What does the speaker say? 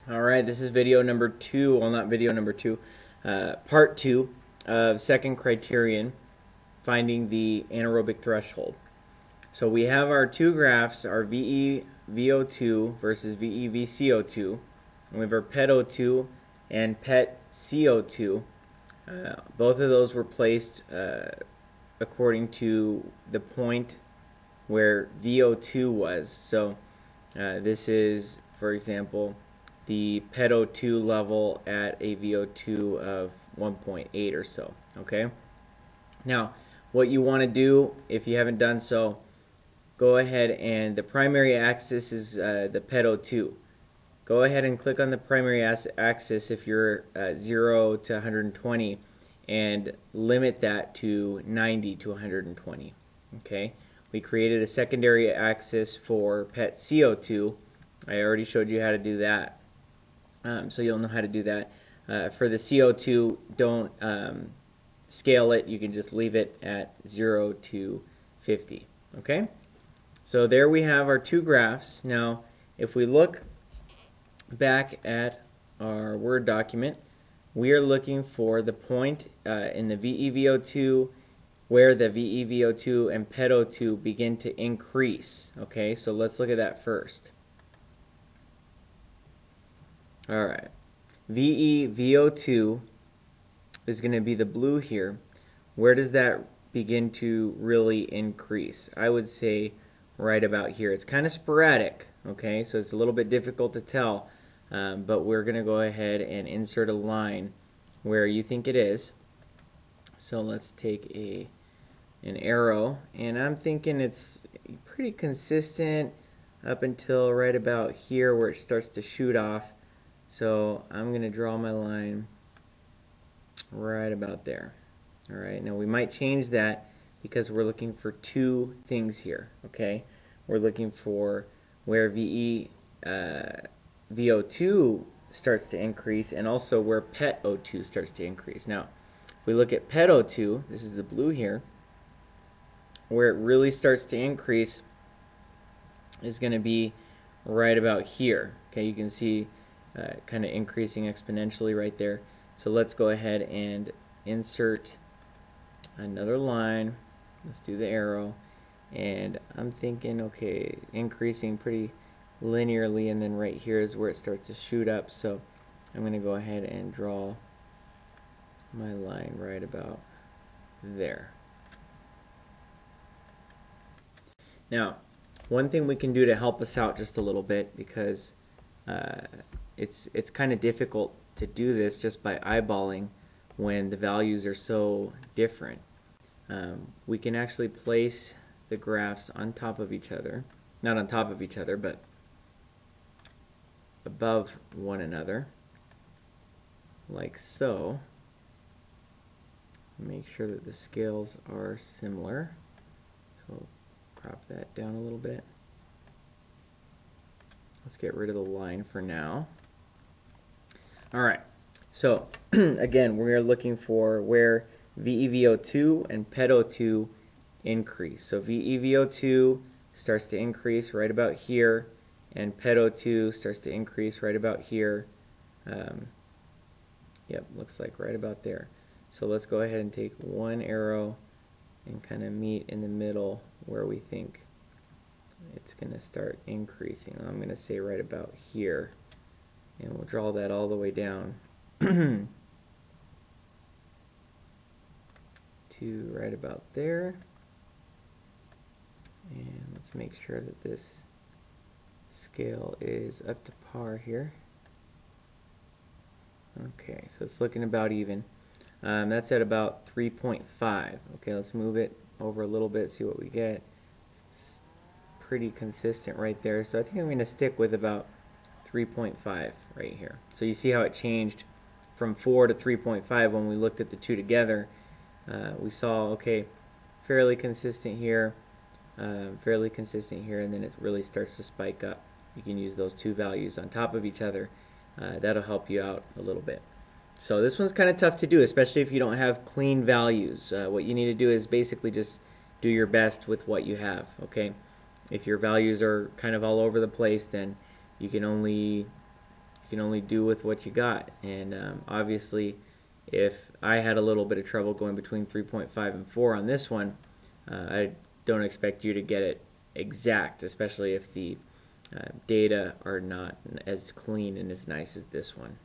Alright, this is video number 2, well not video number 2, part 2 of second criterion, finding the anaerobic threshold. So we have our two graphs, our VE-VO2 versus VE-VCO2, and we have our PET-O2 and PET-CO2. Both of those were placed according to the point where VO2 was. So this is, for example, the PET-O2 level at a VO2 of 1.8 or so. Okay. Now, what you want to do, if you haven't done so, go ahead and the primary axis is the PET-O2. Go ahead and click on the primary axis if you're 0 to 120 and limit that to 90 to 120. Okay. We created a secondary axis for PET-CO2. I already showed you how to do that. So you'll know how to do that. For the CO2, don't scale it. You can just leave it at 0 to 50. Okay? So there we have our two graphs. Now, if we look back at our Word document, we are looking for the point in the VE-VO2 where the VE-VO2 and PET-O2 begin to increase. Okay, so let's look at that first. Alright, VE-VO2 is going to be the blue here. Where does that begin to really increase? I would say right about here. It's kind of sporadic, okay, so it's a little bit difficult to tell, but we're going to go ahead and insert a line where you think it is. So let's take an arrow, and I'm thinking it's pretty consistent up until right about here where it starts to shoot off. So I'm going to draw my line right about there. Alright, now we might change that because we're looking for two things here. Okay, we're looking for where VE-VO2 starts to increase and also where PET-O2 starts to increase. Now, if we look at PET-O2, this is the blue here, where it really starts to increase is going to be right about here. Okay, you can see kind of increasing exponentially right there. So let's go ahead and insert another line. Let's do the arrow, and I'm thinking, okay, increasing pretty linearly, and then right here is where it starts to shoot up. So I'm going to go ahead and draw my line right about there. Now, one thing we can do to help us out just a little bit, because it's kind of difficult to do this just by eyeballing when the values are so different. We can actually place the graphs on top of each other, not on top of each other, but above one another, like so. Make sure that the scales are similar. So crop that down a little bit. Let's get rid of the line for now. Alright, so again, we're looking for where VE-VO2 and PET-O2 increase. So VE-VO2 starts to increase right about here, and PET-O2 starts to increase right about here. Yep, looks like right about there. So let's go ahead and take one arrow and kind of meet in the middle where we think it's going to start increasing. I'm going to say right about here, and we'll draw that all the way down to right about there. And let's make sure that this scale is up to par here. Okay, so it's looking about even. That's at about 3.5. Okay, let's move it over a little bit, see what we get. It's pretty consistent right there. So I think I'm going to stick with about 3.5 right here. So you see how it changed from 4 to 3.5 when we looked at the two together. We saw, okay, fairly consistent here, and then it really starts to spike up. You can use those two values on top of each other. That'll help you out a little bit. So this one's kind of tough to do, especially if you don't have clean values. What you need to do is basically just do your best with what you have. Okay, if your values are kind of all over the place, then you can only You can only do with what you got. And obviously, if I had a little bit of trouble going between 3.5 and 4 on this one, I don't expect you to get it exact, especially if the data are not as clean and as nice as this one.